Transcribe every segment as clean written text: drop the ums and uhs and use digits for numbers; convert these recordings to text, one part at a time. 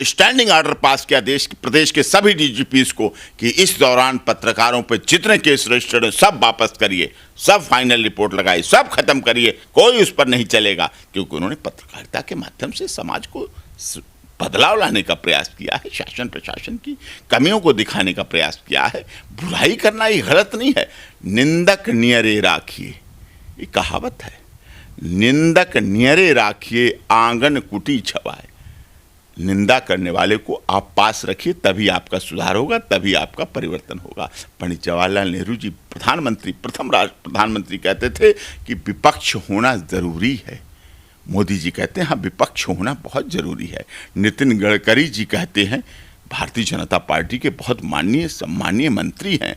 Standing order pass किया प्रदेश के सभी डीजीपीज को कि इस दौरान पत्रकारों पर जितने केस रजिस्टर्ड हैं सब वापस करिए, सब फाइनल रिपोर्ट लगाइए, सब खत्म करिए, कोई उस पर नहीं चलेगा। क्योंकि उन्होंने पत्रकारिता के माध्यम से समाज को बदलाव लाने का प्रयास किया है, शासन प्रशासन की कमियों को दिखाने का प्रयास किया है। बुराई करना ये गलत नहीं है। निंदक नियरे राखिए, ये कहावत है। निंदक नियरे राखिए, आंगन कुटी छवाए। निंदा करने वाले को आप पास रखिए, तभी आपका सुधार होगा, तभी आपका परिवर्तन होगा। पंडित जवाहरलाल नेहरू जी प्रथम प्रधानमंत्री कहते थे कि विपक्ष होना जरूरी है। मोदी जी कहते हैं हाँ विपक्ष होना बहुत जरूरी है। नितिन गडकरी जी कहते हैं, भारतीय जनता पार्टी के बहुत माननीय सम्मानीय मंत्री हैं,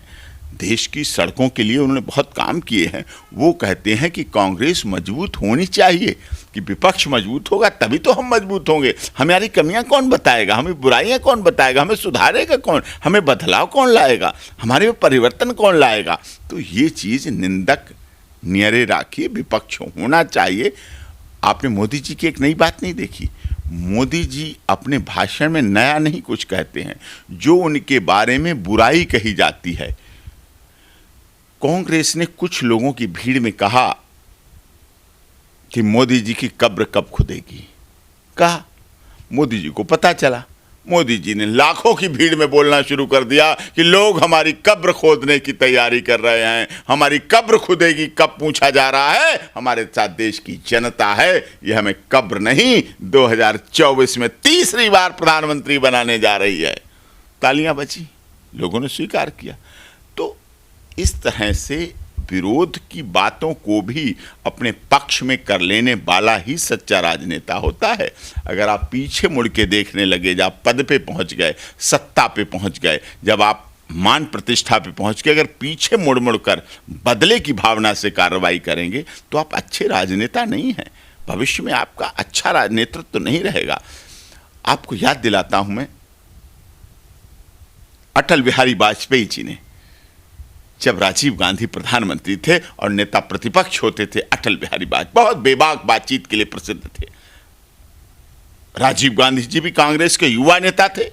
देश की सड़कों के लिए उन्होंने बहुत काम किए हैं। वो कहते हैं कि कांग्रेस मजबूत होनी चाहिए, कि विपक्ष मजबूत होगा तभी तो हम मजबूत होंगे। हमारी कमियां कौन बताएगा, हमें बुराइयां कौन बताएगा, हमें सुधारेगा कौन, हमें बदलाव कौन लाएगा, हमारे में परिवर्तन कौन लाएगा। तो ये चीज़ निंदक नियरे राखिए, विपक्ष होना चाहिए। आपने मोदी जी की एक नई बात नहीं देखी। मोदी जी अपने भाषण में नया नहीं कुछ कहते हैं, जो उनके बारे में बुराई कही जाती है। कांग्रेस ने कुछ लोगों की भीड़ में कहा कि मोदी जी की कब्र कब खुदेगी। कहा, मोदी जी को पता चला, मोदी जी ने लाखों की भीड़ में बोलना शुरू कर दिया कि लोग हमारी कब्र खोदने की तैयारी कर रहे हैं, हमारी कब्र खुदेगी कब पूछा जा रहा है, हमारे साथ देश की जनता है, ये हमें कब्र नहीं 2024 में तीसरी बार प्रधानमंत्री बनाने जा रही है। तालियां बजी, लोगों ने स्वीकार किया। तो इस तरह से विरोध की बातों को भी अपने पक्ष में कर लेने वाला ही सच्चा राजनेता होता है। अगर आप पीछे मुड़ के देखने लगे, जब आप पद पे पहुंच गए, सत्ता पे पहुंच गए, जब आप मान प्रतिष्ठा पे पहुंच गए, अगर पीछे मुड़ मुड़ कर बदले की भावना से कार्रवाई करेंगे तो आप अच्छे राजनेता नहीं हैं। भविष्य में आपका अच्छा नेतृत्व तो नहीं रहेगा। आपको याद दिलाता हूं मैं, अटल बिहारी वाजपेयी जी ने, जब राजीव गांधी प्रधानमंत्री थे और नेता प्रतिपक्ष होते थे, अटल बिहारी वाजपेयी बहुत बेबाक बातचीत के लिए प्रसिद्ध थे। राजीव गांधी जी भी कांग्रेस के युवा नेता थे।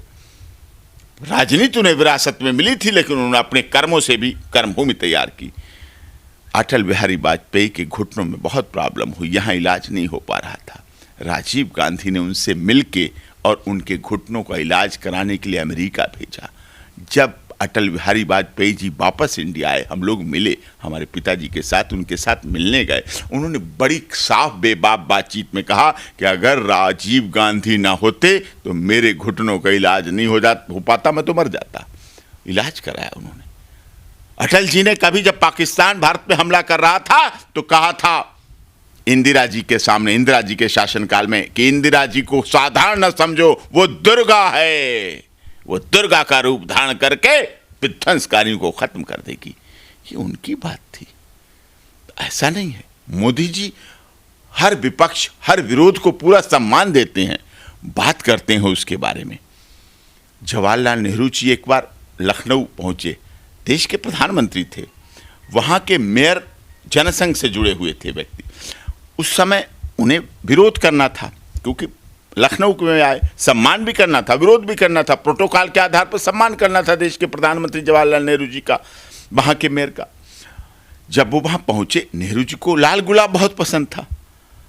राजनीति उन्हें विरासत में मिली थी, लेकिन उन्होंने अपने कर्मों से भी कर्मभूमि तैयार की। अटल बिहारी वाजपेयी के घुटनों में बहुत प्रॉब्लम हुई, यहां इलाज नहीं हो पा रहा था। राजीव गांधी ने उनसे मिलके और उनके घुटनों का इलाज कराने के लिए अमेरिका भेजा। जब अटल बिहारी वाजपेयी जी वापस इंडिया आए, हम लोग मिले, हमारे पिताजी के साथ उनके साथ मिलने गए। उन्होंने बड़ी साफ बेबाक बातचीत में कहा कि अगर राजीव गांधी ना होते तो मेरे घुटनों का इलाज नहीं हो पाता, मैं तो मर जाता। इलाज कराया उन्होंने। अटल जी ने कभी जब पाकिस्तान भारत पे हमला कर रहा था तो कहा था इंदिरा जी के सामने, इंदिरा जी के शासनकाल में, कि इंदिरा जी को साधारण न समझो, वो दुर्गा है, वो दुर्गा का रूप धारण करके विध्वंसकारियों को खत्म कर देगी। ये उनकी बात थी, ऐसा नहीं है। मोदी जी हर विपक्ष, हर विरोध को पूरा सम्मान देते हैं, बात करते हैं उसके बारे में। जवाहरलाल नेहरू जी एक बार लखनऊ पहुंचे, देश के प्रधानमंत्री थे, वहां के मेयर जनसंघ से जुड़े हुए थे व्यक्ति। उस समय उन्हें विरोध करना था, क्योंकि लखनऊ में आए, सम्मान भी करना था, विरोध भी करना था, प्रोटोकॉल के आधार पर सम्मान करना था देश के प्रधानमंत्री जवाहरलाल नेहरू जी का, वहाँ के मेयर का। जब वो वहाँ पहुँचे, नेहरू जी को लाल गुलाब बहुत पसंद था,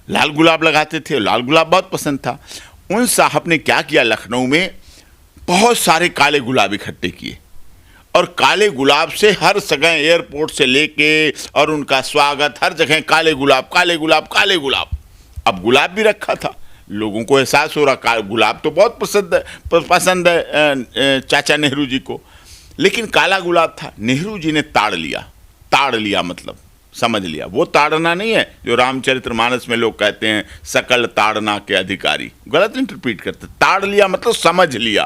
लाल गुलाब लगाते थे, लाल गुलाब बहुत पसंद था। उन साहब ने क्या किया, लखनऊ में बहुत सारे काले गुलाब इकट्ठे किए और काले गुलाब से हर जगह, एयरपोर्ट से लेके और उनका स्वागत, हर जगह काले गुलाब, काले गुलाब, काले गुलाब। अब गुलाब भी रखा था, लोगों को एहसास हो रहा गुलाब तो बहुत पसंद है चाचा नेहरू जी को, लेकिन काला गुलाब था। नेहरू जी ने ताड़ लिया मतलब समझ लिया। वो ताड़ना नहीं है जो रामचरितमानस में लोग कहते हैं सकल ताड़ना के अधिकारी, गलत इंटरप्रीट करते। ताड़ लिया मतलब समझ लिया।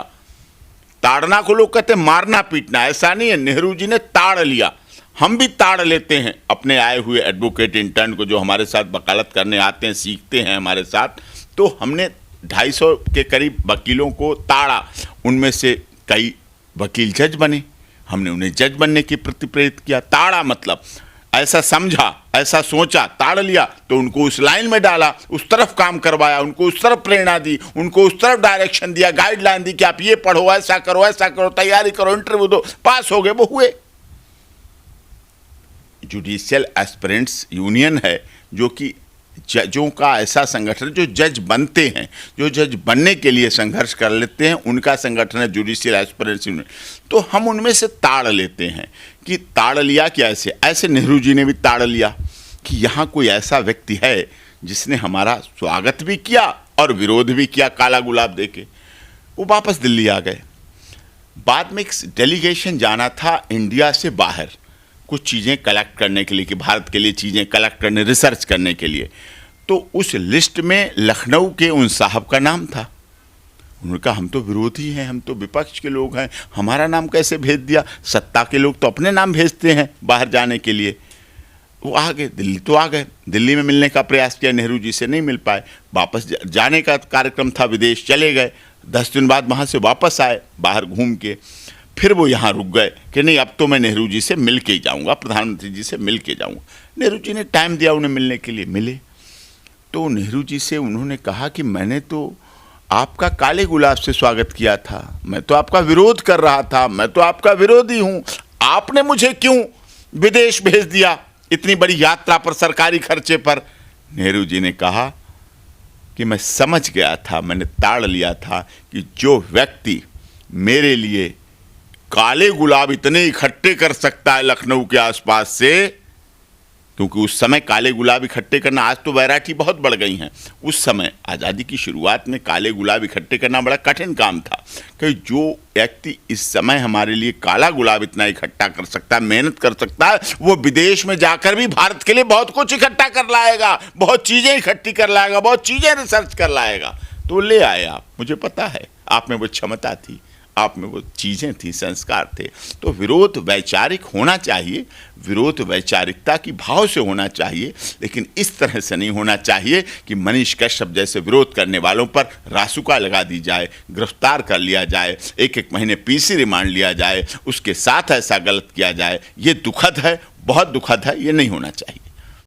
ताड़ना को लोग कहते हैं मारना पीटना, ऐसा नहीं है। नेहरू जी ने ताड़ लिया। हम भी ताड़ लेते हैं अपने आए हुए एडवोकेट इंटर्न को, जो हमारे साथ वकालत करने आते हैं, सीखते हैं हमारे साथ। तो हमने 250 के करीब वकीलों को ताड़ा, उनमें से कई वकील जज बने, हमने उन्हें जज बनने की प्रति प्रेरित किया। ताड़ा मतलब ऐसा समझा, ऐसा सोचा, ताड़ लिया, तो उनको उस लाइन में डाला, उस तरफ काम करवाया, उनको उस तरफ प्रेरणा दी, उनको उस तरफ डायरेक्शन दिया, गाइडलाइन दी कि आप ये पढ़ो, ऐसा करो, तैयारी करो, इंटरव्यू दो, पास हो गए, वो हुए। जुडिशियल एस्पिरेंट्स यूनियन है जो कि जजों का ऐसा संगठन जो जज बनते हैं, जो जज बनने के लिए संघर्ष कर लेते हैं, उनका संगठन है जुडिशियल एस्पिरेंट्स यूनियन। तो हम उनमें से ताड़ लेते हैं कि ताड़ लिया कि ऐसे नेहरू जी ने भी ताड़ लिया कि यहाँ कोई ऐसा व्यक्ति है जिसने हमारा स्वागत भी किया और विरोध भी किया काला गुलाब देके। वो वापस दिल्ली आ गए। बाद में एक डेलीगेशन जाना था इंडिया से बाहर कुछ चीज़ें कलेक्ट करने के लिए, कि भारत के लिए चीज़ें कलेक्ट करने, रिसर्च करने के लिए। तो उस लिस्ट में लखनऊ के उन साहब का नाम था। उन्होंने कहा हम तो विरोधी हैं, हम तो विपक्ष के लोग हैं, हमारा नाम कैसे भेज दिया? सत्ता के लोग तो अपने नाम भेजते हैं बाहर जाने के लिए। वो आ गए, दिल्ली तो आ गए, दिल्ली में मिलने का प्रयास किया, नेहरू जी से नहीं मिल पाए, वापस जाने का कार्यक्रम था, विदेश चले गए। 10 दिन बाद वहाँ से वापस आए बाहर घूम के। फिर वो यहाँ रुक गए कि नहीं, अब तो मैं नेहरू जी से मिल के ही जाऊँगा, प्रधानमंत्री जी से मिल के जाऊँगा। नेहरू जी ने टाइम दिया उन्हें मिलने के लिए, मिले। तो नेहरू जी से उन्होंने कहा कि मैंने तो आपका काले गुलाब से स्वागत किया था, मैं तो आपका विरोध कर रहा था, मैं तो आपका विरोधी हूँ, आपने मुझे क्यों विदेश भेज दिया इतनी बड़ी यात्रा पर, सरकारी खर्चे पर? नेहरू जी ने कहा कि मैं समझ गया था, मैंने ताड़ लिया था कि जो व्यक्ति मेरे लिए काले गुलाब इतने इकट्ठे कर सकता है लखनऊ के आसपास से, क्योंकि उस समय काले गुलाब इकट्ठे करना, आज तो वैरायटी बहुत बढ़ गई हैं, उस समय आज़ादी की शुरुआत में काले गुलाब इकट्ठे करना बड़ा कठिन काम था। कि जो व्यक्ति इस समय हमारे लिए काला गुलाब इतना इकट्ठा कर सकता है, मेहनत कर सकता है, वो विदेश में जाकर भी भारत के लिए बहुत कुछ इकट्ठा कर लाएगा, बहुत चीज़ें इकट्ठी कर लाएगा, बहुत चीज़ें रिसर्च कर लाएगा। तो ले आए आप, मुझे पता है आप में वो क्षमता थी, आप में वो चीज़ें थी, संस्कार थे। तो विरोध वैचारिक होना चाहिए, विरोध वैचारिकता की भाव से होना चाहिए, लेकिन इस तरह से नहीं होना चाहिए कि मनीष कश्यप जैसे विरोध करने वालों पर रासुका लगा दी जाए, गिरफ्तार कर लिया जाए, 1-1 महीने पीसी रिमांड लिया जाए, उसके साथ ऐसा गलत किया जाए। ये दुखद है, बहुत दुखद है, ये नहीं होना चाहिए।